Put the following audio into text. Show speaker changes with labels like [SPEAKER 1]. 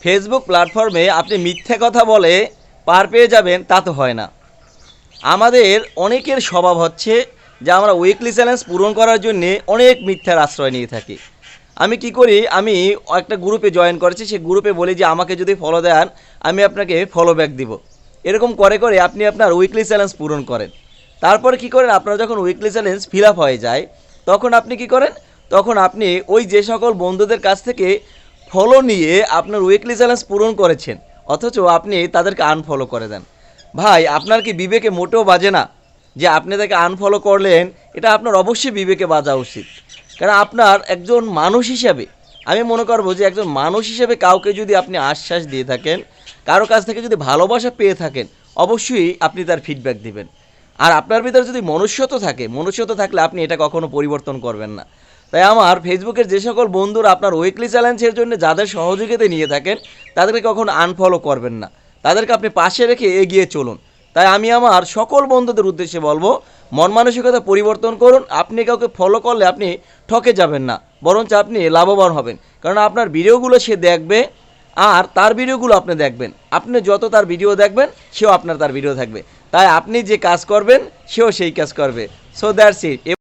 [SPEAKER 1] Facebook প্ল্যাটফর্মে আপনি মিথ্যে কথা বলে পার পেয়ে যাবেন তা তো হয় না। আমাদের অনেকের স্বভাব হচ্ছে যে আমরা উইকলি চ্যালেঞ্জ পূরণ করার জন্য অনেক মিথ্যার আশ্রয় নিয়ে থাকি। আমি কি করি, আমি একটা গ্রুপে জয়েন করেছি, সেই গ্রুপে বলি যে আমাকে যদি ফলো দেন আমি আপনাকে ফলো ব্যাক দিব। এরকম করে করে আপনি আপনার উইকলি চ্যালেঞ্জ পূরণ করেন। তারপরে কি করেন, আপনার যখন উইকলি চ্যালেঞ্জ ফিল আপ হয়ে যায় তখন আপনি কি করেন, তখন আপনি ওই যে সকল বন্ধুদের কাছ থেকে ফলো নিয়ে আপনার উইকলি চ্যালেঞ্জ পূরণ করেছেন, অথচ আপনি তাদেরকে আনফলো করে দেন। ভাই, আপনার কি বিবেকে মোটেও বাজে না যে আপনি তাকে আনফলো করলেন? এটা আপনার অবশ্যই বিবেকে বাজা উচিত। কারণ আপনার একজন মানুষ হিসাবে আমি মনে করবো যে একজন মানুষ হিসেবে কাউকে যদি আপনি আশ্বাস দিয়ে থাকেন, কারো কাছ থেকে যদি ভালোবাসা পেয়ে থাকেন, অবশ্যই আপনি তার ফিডব্যাক দিবেন। আর আপনার ভিতরে যদি মনুষ্যত্ব থাকে, মনুষ্যত্ব থাকলে আপনি এটা কখনো পরিবর্তন করবেন না। তাই আমার ফেসবুকের যে সকল বন্ধুরা আপনার উইকলি চ্যালেঞ্জের জন্য যাদের সহযোগিতা নিয়ে থাকেন, তাদেরকে কখনো আনফলো করবেন না, তাদেরকে আপনি পাশে রেখে এগিয়ে চলুন। তাই আমি আমার সকল বন্ধুদের উদ্দেশ্যে বলবো, মন মানসিকতা পরিবর্তন করুন। আপনি কাউকে ফলো করলে আপনি ঠকে যাবেন না, বরঞ্চ আপনি লাভবান হবেন। কারণ আপনার ভিডিওগুলো সে দেখবে আর তার ভিডিওগুলো আপনি দেখবেন। আপনি যত তার ভিডিও দেখবেন সেও আপনার তার ভিডিও থাকবে। তাই আপনি যে কাজ করবেন সেও সেই কাজ করবে। So that's it.